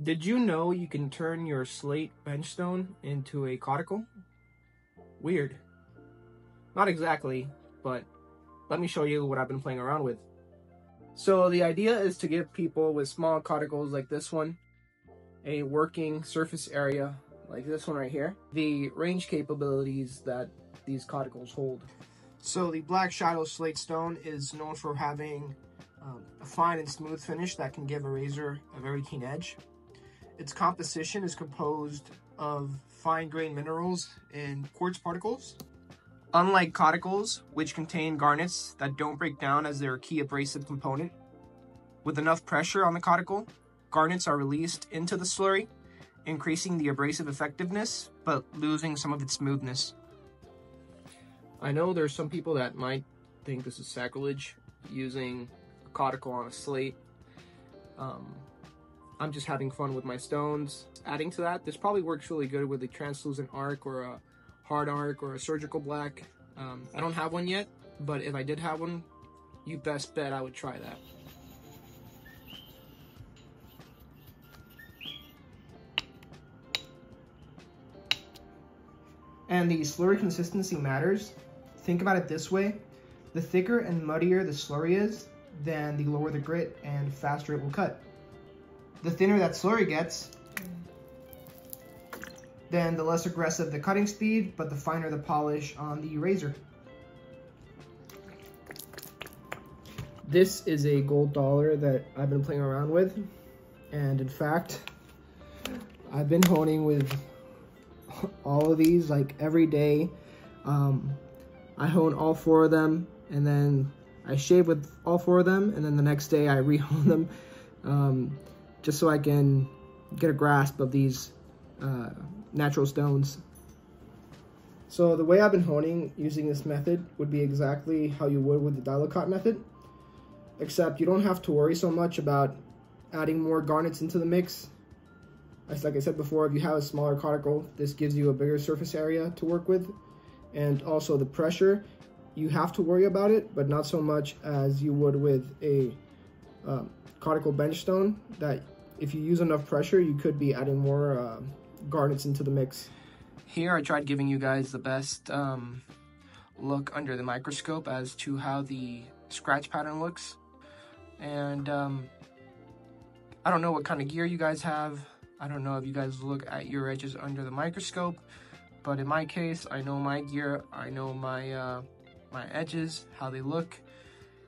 Did you know you can turn your slate bench stone into a caudicle? Weird. Not exactly, but let me show you what I've been playing around with. So the idea is to give people with small cauticles like this one a working surface area like this one right here, the range capabilities that these cauticles hold. So the Black Shadow Slate Stone is known for having a fine and smooth finish that can give a razor a very keen edge. Its composition is composed of fine-grained minerals and quartz particles. Unlike cauticles, which contain garnets that don't break down as their key abrasive component, with enough pressure on the cauticle, garnets are released into the slurry, increasing the abrasive effectiveness, but losing some of its smoothness. I know there's some people that might think this is sacrilege, using a cauticle on a slate. I'm just having fun with my stones. Adding to that, this probably works really good with a translucent arc or a hard arc or a surgical black. I don't have one yet, but if I did have one, you best bet I would try that. And the slurry consistency matters. Think about it this way: the thicker and muddier the slurry is, then the lower the grit and faster it will cut. The thinner that slurry gets, then the less aggressive the cutting speed, but the finer the polish on the razor. This is a gold dollar that I've been playing around with, and in fact, I've been honing with all of these like every day. I hone all 4 of them, and then I shave with all 4 of them, and then the next day I re-hone them, just so I can get a grasp of these natural stones. So the way I've been honing using this method would be exactly how you would with the Dilocott method, except you don't have to worry so much about adding more garnets into the mix. Like I said before, if you have a smaller cauticle, this gives you a bigger surface area to work with. And also the pressure, you have to worry about it, but not so much as you would with a cauticle bench stone, that if you use enough pressure, you could be adding more garnets into the mix. Here I tried giving you guys the best look under the microscope as to how the scratch pattern looks. And I don't know what kind of gear you guys have. I don't know if you guys look at your edges under the microscope, but in my case, I know my gear, I know my my edges, how they look.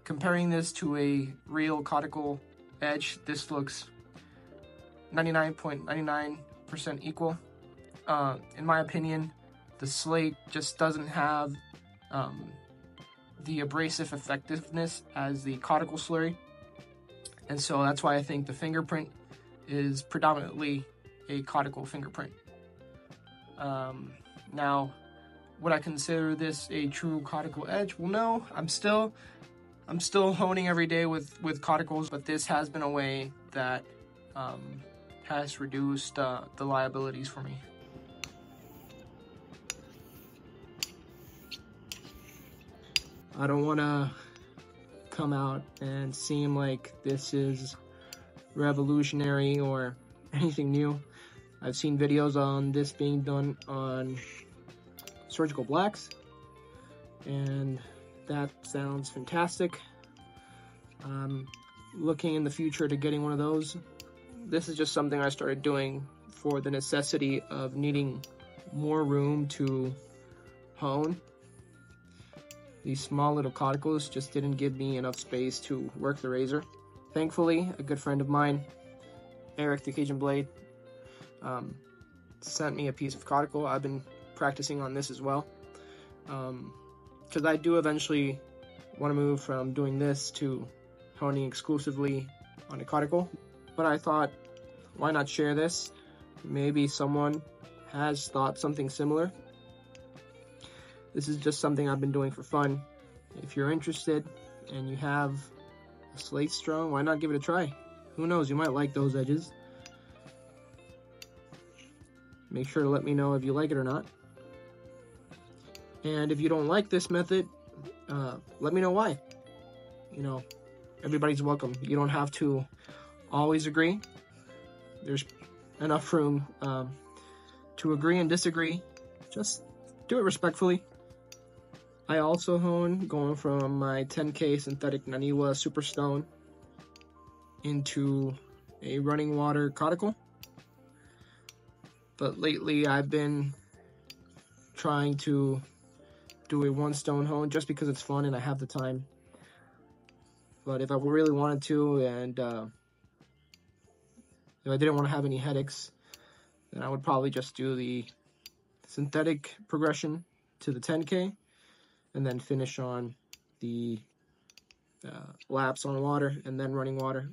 Comparing this to a real cauticle edge, this looks 99.99% equal. In my opinion, the slate just doesn't have the abrasive effectiveness as the cauticle slurry, and so that's why I think the fingerprint is predominantly a cauticle fingerprint. Now, would I consider this a true cauticle edge? Well, no. I'm still honing every day with cauticles, but this has been a way that has reduced the liabilities for me. I don't want to come out and seem like this is revolutionary or anything new. I've seen videos on this being done on surgical blacks, and that sounds fantastic. I'm looking in the future to getting one of those. This is just something I started doing for the necessity of needing more room to hone. These small little cauticles just didn't give me enough space to work the razor. Thankfully, a good friend of mine, Eric the Cajun Blade, sent me a piece of cauticle. I've been practicing on this as well, because I do eventually want to move from doing this to honing exclusively on a cauticle. But I thought, why not share this? Maybe someone has thought something similar. This is just something I've been doing for fun. If you're interested and you have a slate stone, why not give it a try? Who knows, you might like those edges. Make sure to let me know if you like it or not. And if you don't like this method, let me know why. You know, everybody's welcome. You don't have to always agree. there's enough room to agree and disagree. Just do it respectfully. I also hone going from my 10K synthetic Naniwa Superstone into a running water caudicle. But lately I've been trying to do a 1-stone hone just because it's fun and I have the time. But if I really wanted to, and if I didn't want to have any headaches, then I would probably just do the synthetic progression to the 10K and then finish on the laps on water and then running water.